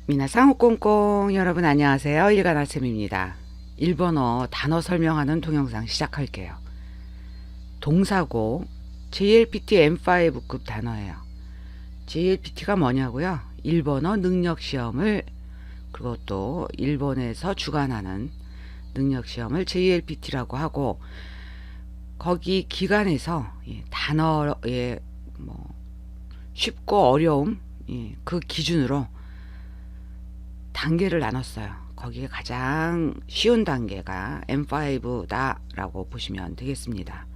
미나상 꽁꽁 여러분 안녕하세요. 일간아쌤입니다. 일본어 단어 설명하는 동영상 시작할게요. 동사고 JLPT M5급 단어예요. JLPT가 뭐냐고요? 일본어 능력시험을 그리고 또 일본에서 주관하는 능력시험을 JLPT라고 하고 거기 기관에서 단어의 쉽고 어려움 그 기준으로 단계를 나눴어요. 거기에 가장 쉬운 단계가 M5다 라고 보시면 되겠습니다.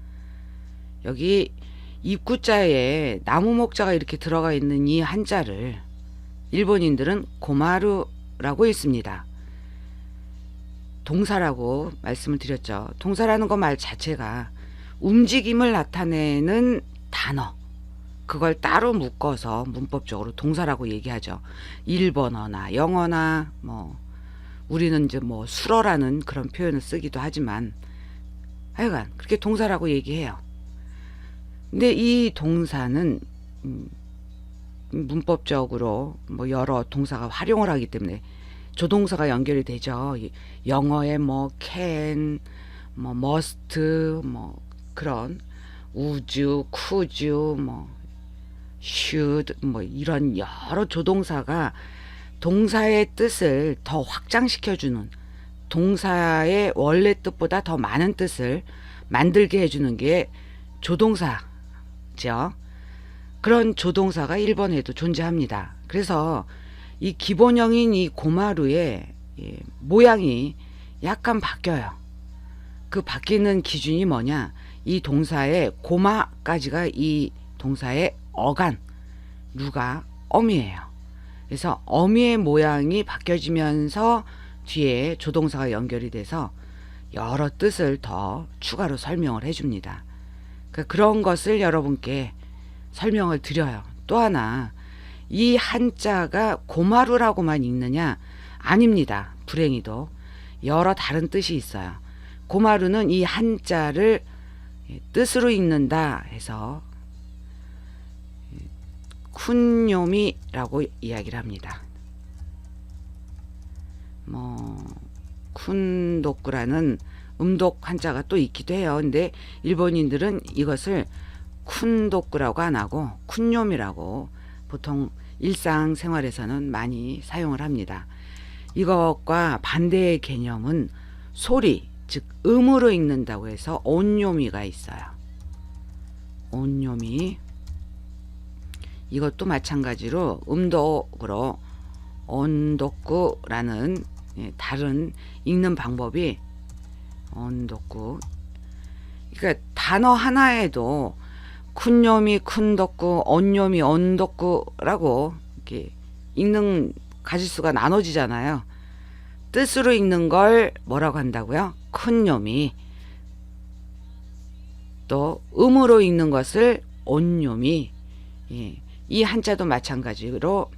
여기 입구자에 나무 목자가 이렇게 들어가 있는 이 한자를 일본인들은 고마루라고 읽습니다. 동사라고 말씀을 드렸죠. 동사라는 것 말 자체가 움직임을 나타내는 단어, 그걸 따로 묶어서 문법적으로 동사라고 얘기하죠. 일본어나 영어나 우리는 이제 수어라는 그런 표현을 쓰기도 하지만 하여간 그렇게 동사라고 얘기해요. 근데 이 동사는 문법적으로 여러 동사가 활용을 하기 때문에 조동사가 연결이 되죠. 영어에 can, must, 그런 우주, 쿠주, should 이런 여러 조동사가 동사의 뜻을 더 확장시켜주는, 동사의 원래 뜻보다 더 많은 뜻을 만들게 해주는 게 조동사죠. 그런 조동사가 일본에도 존재합니다. 그래서 이 기본형인 이 고마루의 모양이 약간 바뀌어요. 그 바뀌는 기준이 뭐냐? 이 동사의 고마까지가 이 동사의 어간, 루가 어미예요. 그래서 어미의 모양이 바뀌어지면서 뒤에 조동사가 연결이 돼서 여러 뜻을 더 추가로 설명을 해줍니다. 그런 것을 여러분께 설명을 드려요. 또 하나, 이 한자가 고마루라고만 읽느냐? 아닙니다. 불행히도 여러 다른 뜻이 있어요. 고마루는 이 한자를 뜻으로 읽는다 해서 쿤요미라고 이야기를 합니다. 쿤도쿠라는 음독 한자가 또 있기도 해요. 근데 일본인들은 이것을 쿤도쿠라고 안 하고 쿤요미라고 보통 일상생활에서는 많이 사용을 합니다. 이것과 반대의 개념은 소리, 즉 음으로 읽는다고 해서 온요미가 있어요. 온요미, 이것도 마찬가지로 음독으로 온도쿠라는 다른 읽는 방법이 온도쿠. 그러니까 단어 하나에도 쿤요미, 쿤도쿠, 온요미, 온도쿠라고 이렇게 읽는 가지수가 나눠지잖아요. 뜻으로 읽는 걸 뭐라고 한다고요? 쿤요미. 또 음으로 읽는 것을 온요미. 이 한자도 마찬가지로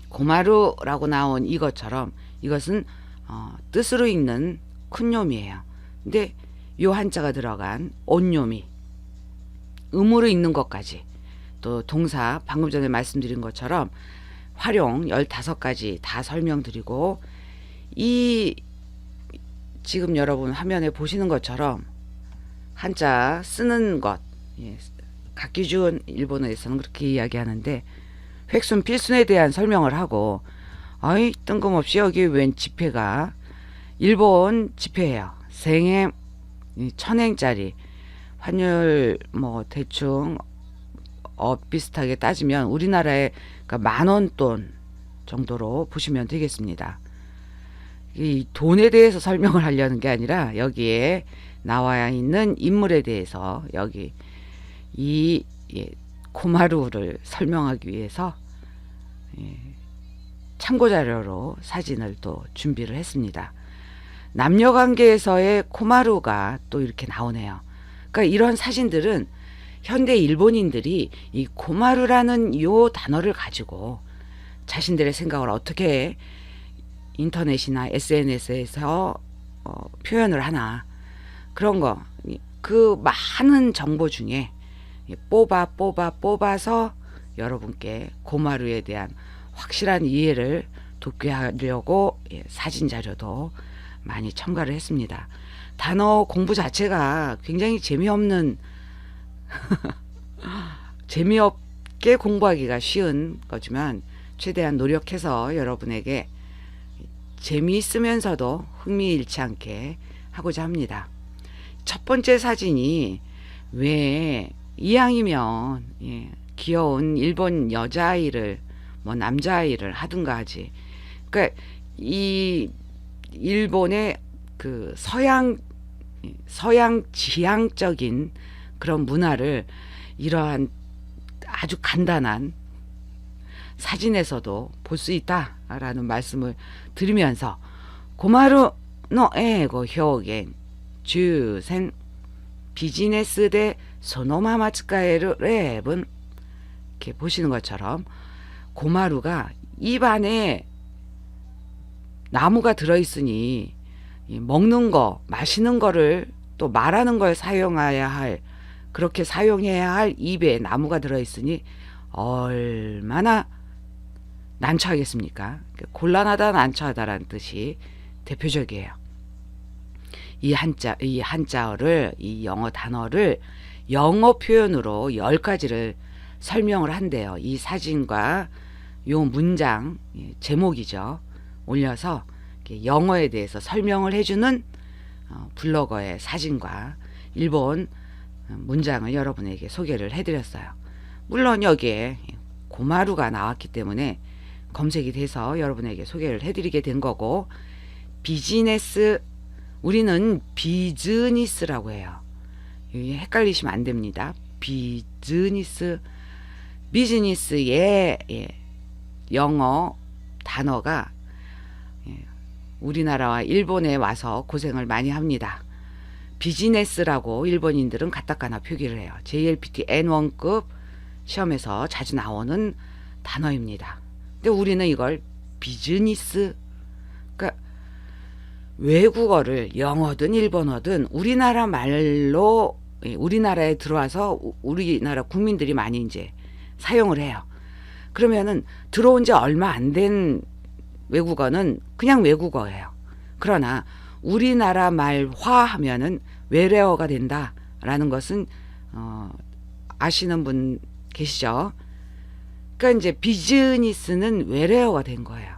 고마루라고 나온 이것처럼 이것은 뜻으로 읽는 쿤요미예요. 근데 요 한자가 들어간 온요미, 음으로 읽는 것까지, 또 동사 방금 전에 말씀드린 것처럼 활용 15가지 다 설명드리고, 이 지금 여러분 화면에 보시는 것처럼 한자 쓰는 것, 각 기준 일본어에서는 그렇게 이야기하는데 획순 필순에 대한 설명을 하고, 뜬금없이 여기 웬 지폐가 일본 지폐예요. 생행 1000엔짜리 환율 대충 비슷하게 따지면 우리나라의 만원 돈 정도로 보시면 되겠습니다. 이 돈에 대해서 설명을 하려는 게 아니라 여기에 나와 있는 인물에 대해서 여기 이 고마루를 설명하기 위해서 참고자료로 사진을 또 준비를 했습니다. 남녀관계에서의 고마루가 또 이렇게 나오네요. 그러니까 이런 사진들은 현대 일본인들이 이 고마루라는 요 단어를 가지고 자신들의 생각을 어떻게 인터넷이나 SNS에서 표현을 하나, 그런 거, 그 많은 정보 중에 뽑아서 여러분께 고마루에 대한 확실한 이해를 돕게하려고 사진 자료도 많이 첨가를 했습니다. 단어 공부 자체가 굉장히 재미없게 공부하기가 쉬운 거지만 최대한 노력해서 여러분에게 재미있으면서도 흥미일치 않게 하고자 합니다. 첫 번째 사진이 왜 이왕이면 귀여운 일본 여자아이를 뭐 남자아이를 하든가 하지. 그러니까 이 일본의 그 서양 지향적인 그런 문화를 이러한 아주 간단한 사진에서도 볼 수 있다라는 말씀을 드리면서 고마루 노 에고 효겐 주센 비즈니스 대 소노마마 츠카에르 랩은 이렇게 보시는 것처럼 고마루가 입 안에 나무가 들어있으니 먹는 거, 마시는 거를 또 말하는 걸 사용해야 할, 그렇게 사용해야 할 입에 나무가 들어있으니 얼마나 난처하겠습니까? 곤란하다, 난처하다라는 뜻이 대표적이에요. 이 한자어를, 이 영어 단어를 영어 표현으로 10가지를 설명을 한대요. 이 사진과 요 문장, 제목이죠. 올려서 영어에 대해서 설명을 해주는 블로거의 사진과 일본 문장을 여러분에게 소개를 해드렸어요. 물론 여기에 고마루가 나왔기 때문에 검색이 돼서 여러분에게 소개를 해드리게 된 거고, 비즈니스, 우리는 비즈니스라고 해요. 헷갈리시면 안 됩니다. 비즈니스의 영어 단어가 우리나라와 일본에 와서 고생을 많이 합니다. 비즈니스라고 일본인들은 가타카나 표기를 해요. JLPT N1급 시험에서 자주 나오는 단어입니다. 근데 우리는 이걸 비즈니스, 그러니까 외국어를 영어든 일본어든 우리나라 말로 우리나라에 들어와서 우리나라 국민들이 많이 이제 사용을 해요. 그러면은 들어온 지 얼마 안 된 외국어는 그냥 외국어예요. 그러나 우리나라 말화 하면은 외래어가 된다라는 것은 아시는 분 계시죠? 그러니까 이제 비즈니스는 외래어가 된 거예요.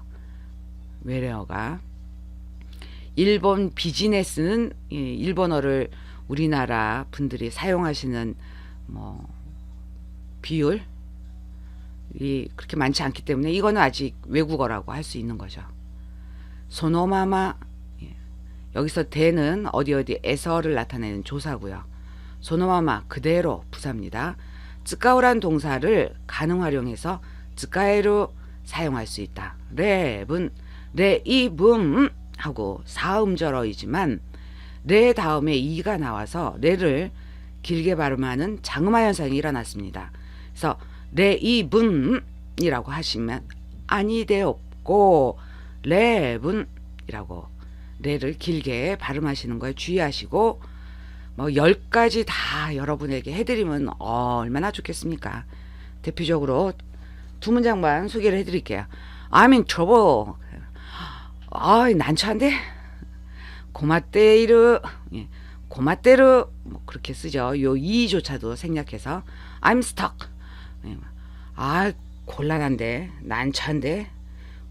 외래어가. 일본 비즈니스는 일본어를 우리나라 분들이 사용하시는 뭐 비율이 그렇게 많지 않기 때문에 이거는 아직 외국어라고 할 수 있는 거죠. 소노마마, 여기서 대는 어디에서를 나타내는 조사고요. 소노마마 그대로 부사입니다. 츠카오란 동사를 가능 활용해서 츠카에로 사용할 수 있다. 랩은 레이붐 하고 사음절어이지만 레 다음에 이가 나와서 레를 길게 발음하는 장음화 현상이 일어났습니다. 그래서 레이붐이라고 하시면 아니 돼 없고 랩은이라고 레를 길게 발음하시는 거에 주의하시고, 뭐 10가지 다 여러분에게 해드리면 얼마나 좋겠습니까? 대표적으로 두 문장만 소개를 해드릴게요. I'm in trouble. 난처한데? 고마떼이르, 고마떼르, 뭐 그렇게 쓰죠. 요 이조차도 생략해서 I'm stuck. 곤란한데, 난처한데,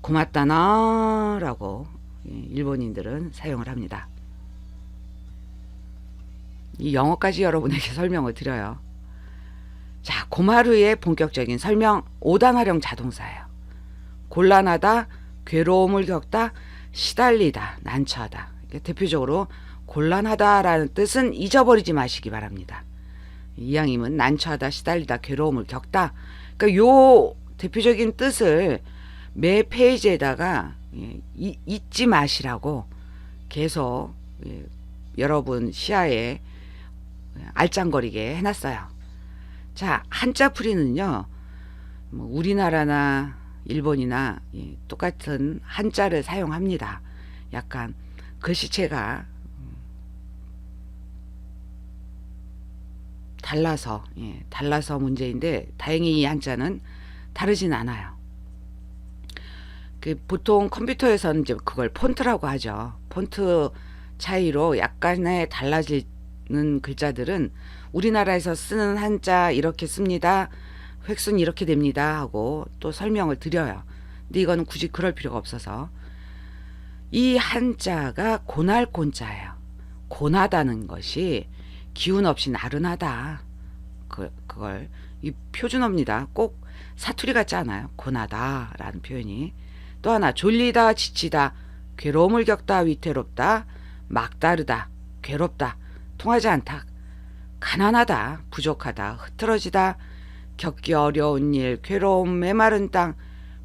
고맙다나 라고 일본인들은 사용을 합니다. 이 영어까지 여러분에게 설명을 드려요. 자, 고마루의 본격적인 설명, 5단 활용 자동사예요. 곤란하다, 괴로움을 겪다, 시달리다, 난처하다. 대표적으로 곤란하다라는 뜻은 잊어버리지 마시기 바랍니다. 이왕이면 난처하다, 시달리다, 괴로움을 겪다. 그러니까 요 대표적인 뜻을 매 페이지에다가 잊지 마시라고 계속 여러분 시야에 알짱거리게 해놨어요. 자, 한자풀이는요, 뭐 우리나라나 일본이나 똑같은 한자를 사용합니다. 약간 글씨체가 달라서 문제인데 다행히 이 한자는 다르진 않아요. 보통 컴퓨터에서는 이제 그걸 폰트라고 하죠. 폰트 차이로 약간의 달라지는 글자들은 우리나라에서 쓰는 한자 이렇게 씁니다. 획순 이렇게 됩니다 하고 또 설명을 드려요. 근데 이거는 굳이 그럴 필요가 없어서 이 한자가 고날곤자예요. 고나다는 것이 기운 없이 나른하다. 그걸 이 표준어입니다. 꼭 사투리 같지 않아요. 고나다라는 표현이. 또 하나 졸리다, 지치다, 괴로움을 겪다, 위태롭다, 막다르다, 괴롭다, 통하지 않다, 가난하다, 부족하다, 흐트러지다, 겪기 어려운 일, 괴로움, 메마른 땅,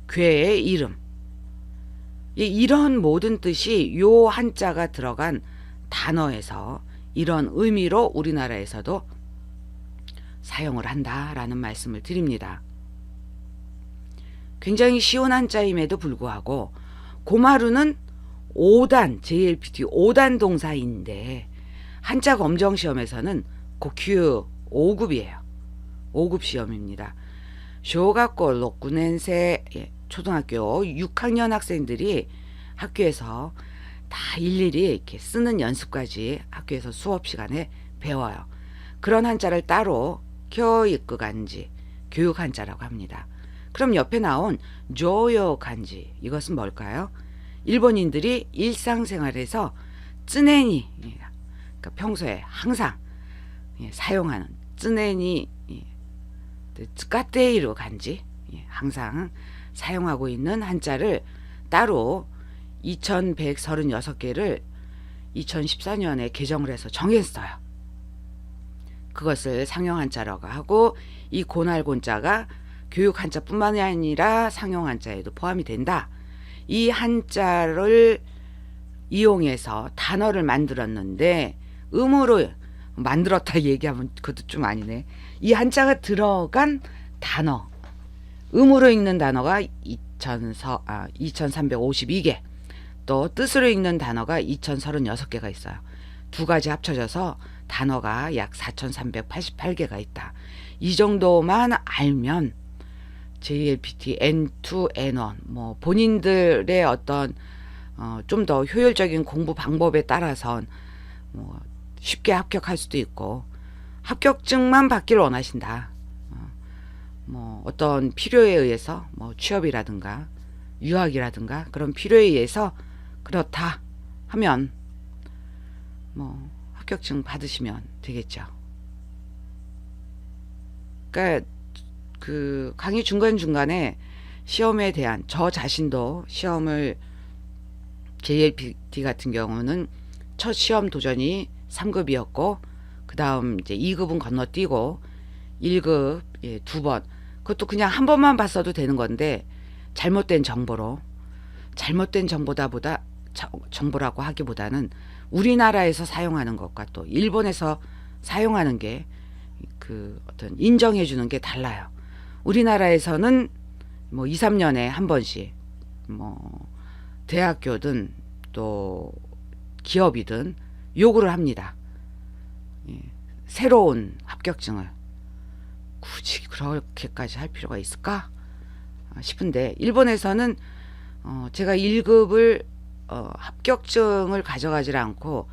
괴의 이름. 이런 모든 뜻이 요 한자가 들어간 단어에서 이런 의미로 우리나라에서도 사용을 한다라는 말씀을 드립니다. 굉장히 쉬운 한자임에도 불구하고 고마루는 5단, JLPT 5단 동사인데 한자 검정 시험에서는 고큐 5급이에요. 5급 시험입니다. 쇼가고 로쿠넨세 초등학교 6학년 학생들이 학교에서 다 일일이 이렇게 쓰는 연습까지 학교에서 수업 시간에 배워요. 그런 한자를 따로 교육 간지, 교육 한자라고 합니다. 그럼 옆에 나온 조요 간지, 이것은 뭘까요? 일본인들이 일상생활에서 쯔네니, 그러니까 평소에 항상 사용하는 쯔네니 츠카테이루 간지, 항상 사용하고 있는 한자를 따로 2136개를 2014년에 개정을 해서 정했어요. 그것을 상용 한자라고 하고 이 고날곤자가 교육 한자뿐만이 아니라 상용 한자에도 포함이 된다. 이 한자를 이용해서 단어를 만들었는데 음으로 만들었다 얘기하면 그것도 좀 아니네. 이 한자가 들어간 단어, 음으로 읽는 단어가 2352개, 또 뜻으로 읽는 단어가 2036개가 있어요. 두 가지 합쳐져서 단어가 약 4388개가 있다. 이 정도만 알면 JLPT N2, N1 뭐 본인들의 어떤 좀 더 효율적인 공부 방법에 따라선 뭐 쉽게 합격할 수도 있고, 합격증만 받기를 원하신다. 뭐 어떤 필요에 의해서 뭐 취업이라든가 유학이라든가 그런 필요에 의해서 그렇다 하면 뭐 합격증 받으시면 되겠죠. 그러니까 그 강의 중간중간에 시험에 대한 저 자신도 시험을 JLPT 같은 경우는 첫 시험 도전이 3급이었고 그 다음 이제 2급은 건너뛰고 1급 2번, 그것도 그냥 한 번만 봤어도 되는 건데 잘못된 정보로, 잘못된 정보라고 하기보다는 우리나라에서 사용하는 것과 또 일본에서 사용하는 게 그 어떤 인정해 주는 게 달라요. 우리나라에서는 뭐 2, 3년에 한 번씩 뭐 대학교든 또 기업이든 요구를 합니다. 새로운 합격증을 굳이 그렇게까지 할 필요가 있을까 싶은데, 일본에서는 제가 1급을 합격증을 가져가지 않고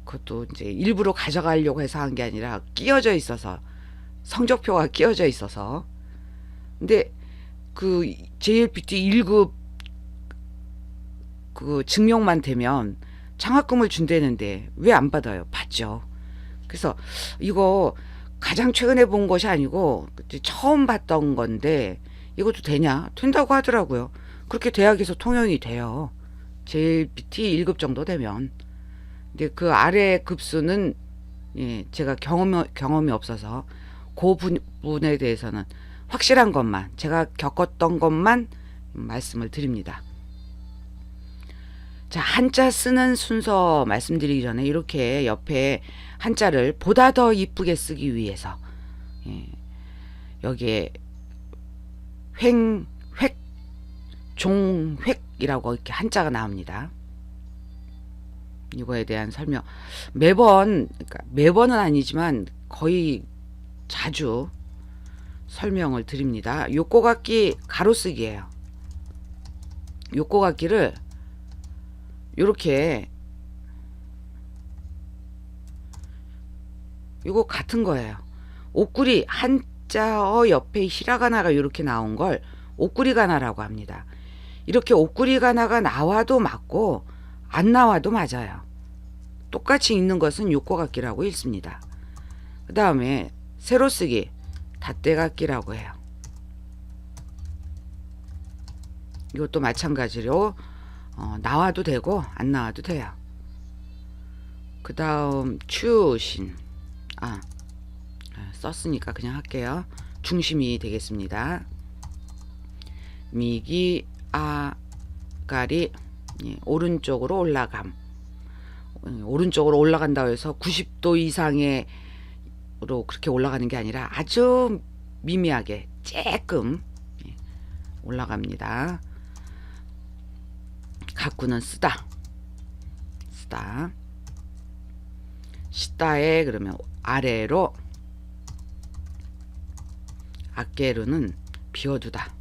그것도 이제 일부러 가져가려고 해서 한 게 아니라 끼어져 있어서, 성적표가 끼어져 있어서. 근데 그 JLPT 1급 그 증명만 되면 장학금을 준다는데 왜 안 받아요? 받죠. 그래서 이거 가장 최근에 본 것이 아니고 처음 봤던 건데 이것도 되냐? 된다고 하더라고요. 그렇게 대학에서 통용이 돼요. JLPT 1급 정도 되면. 근데 그 아래 급수는 제가 경험이 없어서 그 부분에 대해서는 확실한 것만, 제가 겪었던 것만 말씀을 드립니다. 자, 한자 쓰는 순서 말씀드리기 전에 이렇게 옆에 한자를 보다 더 이쁘게 쓰기 위해서 여기에 횡, 획, 종, 획이라고 이렇게 한자가 나옵니다. 이거에 대한 설명 그러니까 매번은 아니지만 거의 자주 설명을 드립니다. 요꼬각기 가로쓰기예요. 요코가키를 요렇게 요거 같은 거예요. 옥구리 한자어 옆에 히라가나가 이렇게 나온 걸 옥구리가나라고 합니다. 이렇게 옥구리가나가 나와도 맞고 안 나와도 맞아요. 똑같이 읽는 것은 요코가키라고 읽습니다. 그 다음에 세로 쓰기 다떼가키라고 해요. 이것도 마찬가지로 나와도 되고 안 나와도 돼요. 그 다음 추신 썼으니까 그냥 할게요. 중심이 되겠습니다. 미기 아가리 오른쪽으로 올라감. 오른쪽으로 올라간다고 해서 90도 이상으로 그렇게 올라가는 게 아니라 아주 미미하게 조금 올라갑니다. 가꾸는 쓰다 시다에 그러면 아래로, 아깨루는 비워두다.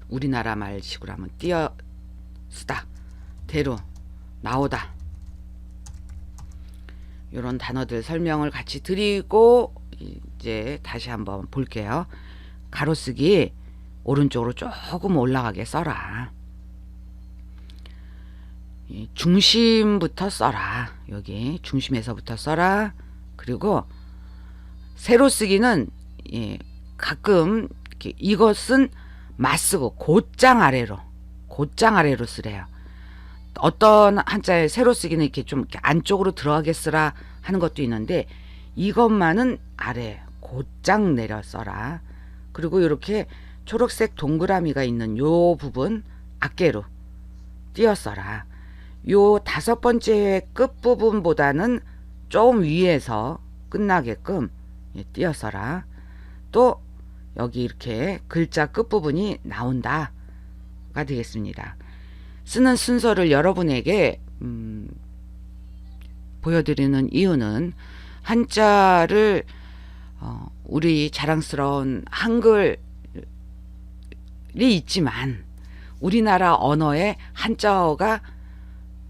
우리나라 말식으로 하면 띄어 쓰다, 대로 나오다. 이런 단어들 설명을 같이 드리고 이제 다시 한번 볼게요. 가로쓰기 오른쪽으로 조금 올라가게 써라. 중심부터 써라. 여기 중심에서부터 써라. 그리고 세로 쓰기는 가끔 이것은 맞쓰고 곧장 아래로 쓰래요. 어떤 한자의 세로 쓰기는 이렇게 좀 이렇게 안쪽으로 들어가게 쓰라 하는 것도 있는데 이것만은 아래 곧장 내려 써라. 그리고 이렇게 초록색 동그라미가 있는 요 부분 아깨로 띄어 써라. 요 5번째 끝부분보다는 좀 위에서 끝나게끔 띄어 써라. 또 여기 이렇게 글자 끝부분이 나온다가 되겠습니다. 쓰는 순서를 여러분에게 보여드리는 이유는 한자를 우리 자랑스러운 한글이 있지만 우리나라 언어에 한자어가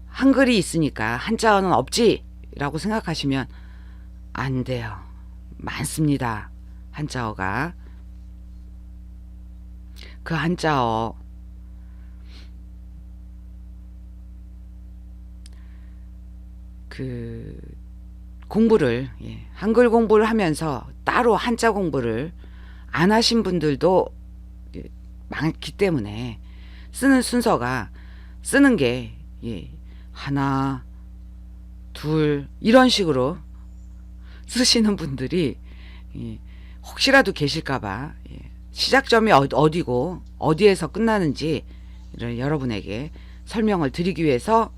한글이 있으니까 한자어는 없지라고 생각하시면 안 돼요. 많습니다. 한자어가. 그 한자어 공부를 한글 공부를 하면서 따로 한자 공부를 안 하신 분들도 많기 때문에 쓰는 순서가 쓰는 게 하나, 둘 이런 식으로 쓰시는 분들이 혹시라도 계실까봐 시작점이 어디고 어디에서 끝나는지 여러분에게 설명을 드리기 위해서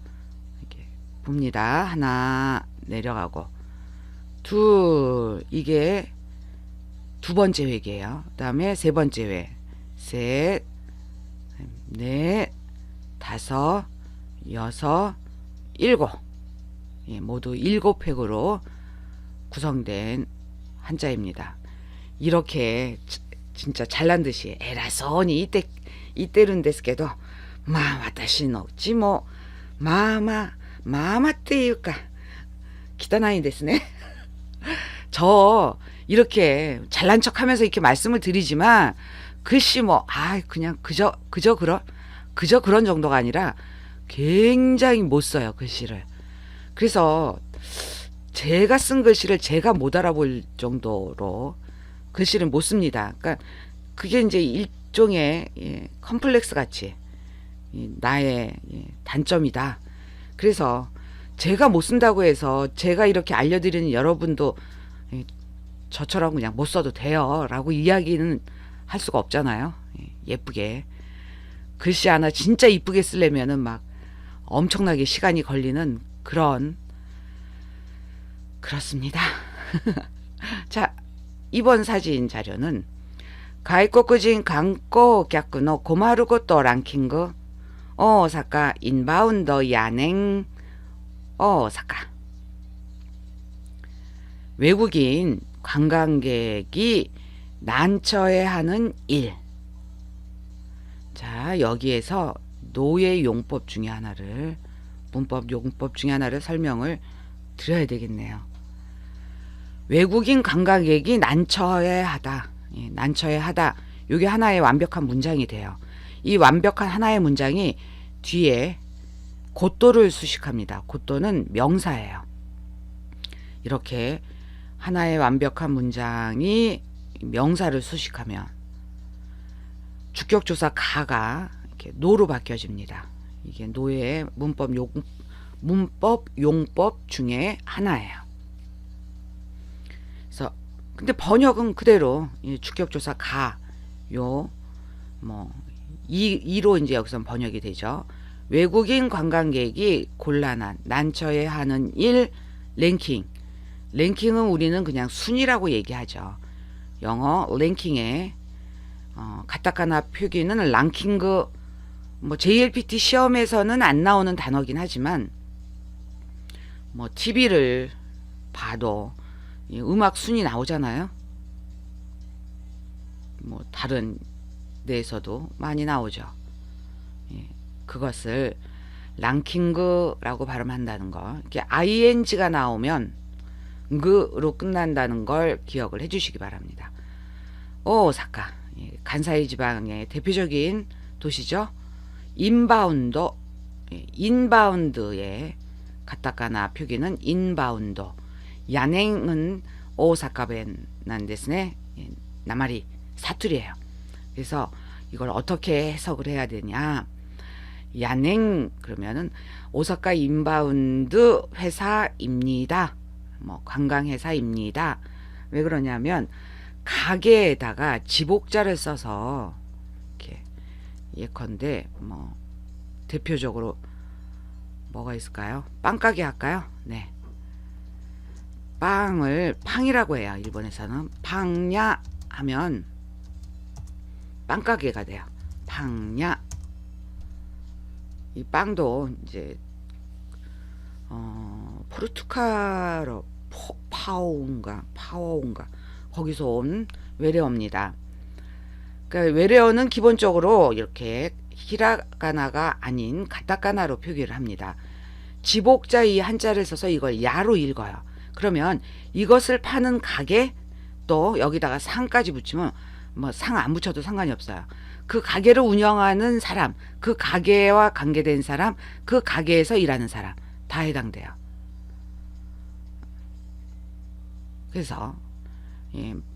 이렇게 봅니다. 하나 내려가고 둘, 이게 두 번째 획이에요. 그 다음에 세 번째 획, 셋, 넷, 다섯, 여섯, 일곱, 모두 7획으로 구성된 한자입니다. 이렇게 진짜 잘난 듯이 에라소니 이때룬 데스케도 와타시 노 지모 마마っていうか 기타나이 데스네. 저 이렇게 잘난 척하면서 이렇게 말씀을 드리지만 글씨 그냥 그저 그런 정도가 아니라 굉장히 못 써요, 글씨를. 그래서 제가 쓴 글씨를 제가 못 알아볼 정도로 글씨를 못 씁니다. 그러니까 그게 이제 일종의 컴플렉스 같이 나의 단점이다. 그래서 제가 못 쓴다고 해서 제가 이렇게 알려드리는 여러분도 저처럼 그냥 못 써도 돼요 라고 이야기는 할 수가 없잖아요. 예쁘게 글씨 하나 진짜 이쁘게 쓰려면은 막 엄청나게 시간이 걸리는 그렇습니다. 자, 이번 사진 자료는 가이코쿠진 관광 객의 고마루 것도 랭킹 오사카 인바운드 야냉 오사카. 외국인 관광객이 난처해하는 일. 자, 자, 여기에서 노예 용법 중에 하나를, 문법 용법 중에 하나를 설명을 드려야 되겠네요. 외국인 관광객이 난처해 하다. 예, 난처해 하다. 요게 하나의 완벽한 문장이 돼요. 이 완벽한 하나의 문장이 뒤에 곧도를 수식합니다. 곧도는 명사예요. 이렇게 하나의 완벽한 문장이 명사를 수식하면 주격조사 가가 이렇게 노로 바뀌어집니다. 이게 노의 문법 용법 중에 하나예요. 그래서 근데 번역은 그대로 주격조사 가 요 뭐 이로 이제 여기서 번역이 되죠. 외국인 관광객이 곤란한 난처해하는 일 랭킹. 랭킹은 우리는 그냥 순위라고 얘기하죠. 영어 랭킹에 가타카나 표기는 랑킹그, 뭐 JLPT 시험에서는 안 나오는 단어긴 하지만 뭐 TV를 봐도 음악 순위 나오잖아요. 뭐 다른 데에서도 많이 나오죠. 그것을 랑킹그라고 발음한다는 거. 이렇게 ing가 나오면 그로 끝난다는 걸 기억을 해주시기 바랍니다. 오사카, 간사이 지방의 대표적인 도시죠. 인바운드의 가타카나 표기는 인바운드. 야냉은 오사카弁なんですね. 나마리 사투리예요. 그래서 이걸 어떻게 해석을 해야 되냐? 야냉 그러면은 오사카 인바운드 회사입니다. 뭐 관광회사입니다. 왜 그러냐면 가게에다가 지복자를 써서 이렇게 예컨대 뭐 대표적으로 뭐가 있을까요? 빵가게 할까요? 네. 빵을 팡이라고 해요. 일본에서는 팡냐 하면 빵가게가 돼요. 팡냐. 이 빵도 이제 포르투갈어 파오인가 거기서 온 외래어입니다. 그러니까 외래어는 기본적으로 이렇게 히라가나가 아닌 가타카나로 표기를 합니다. 지복자 이 한자를 써서 이걸 야로 읽어요. 그러면 이것을 파는 가게, 또 여기다가 상까지 붙이면 뭐 상 안 붙여도 상관이 없어요. 그 가게를 운영하는 사람, 그 가게와 관계된 사람, 그 가게에서 일하는 사람 다 해당돼요. 그래서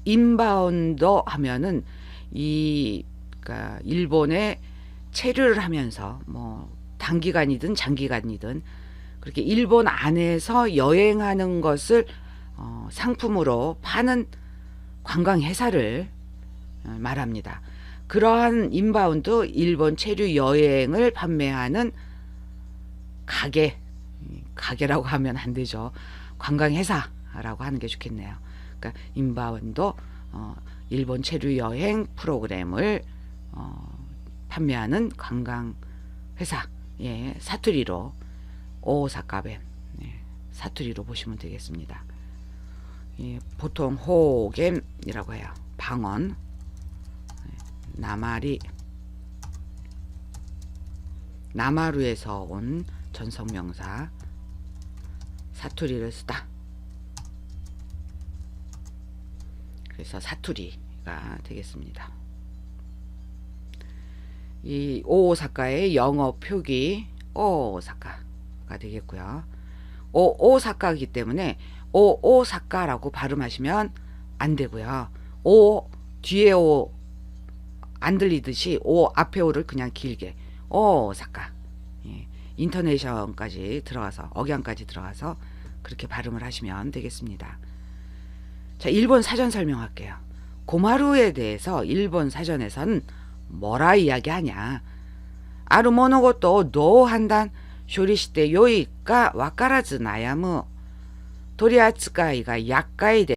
인바운드 하면은 그러니까 일본에 체류를 하면서 뭐 단기간이든 장기간이든 그렇게 일본 안에서 여행하는 것을 상품으로 파는 관광회사를 말합니다. 그러한 인바운드 일본 체류 여행을 판매하는 가게라고 하면 안 되죠. 관광회사라고 하는 게 좋겠네요. 그러니까 인바운드 일본 체류 여행 프로그램을 판매하는 관광회사, 예, 사투리로 오사카弁, 예, 사투리로 보시면 되겠습니다. 예, 보통 호겐이라고 해요. 방언, 나마리, 나마루에서 온 전성명사 사투리를 쓰다. 그래서 사투리가 되겠습니다. 이 오사카의 영어 표기 오사카가 되겠고요. 오사카이기 때문에 오사카라고 발음하시면 안 되고요. 뒤에 안 들리듯이 앞에 오를 그냥 길게 오사카, 예, 인터네이션까지 들어가서 억양까지 들어가서 그렇게 발음을 하시면 되겠습니다. 자, 일본 사전 설명할게요. 고마루에 대해서 일본 사전에서는 뭐라 이야기하냐? 아루 모노고토 도 판단処理してよいかわからず悩む取り扱いが厄介で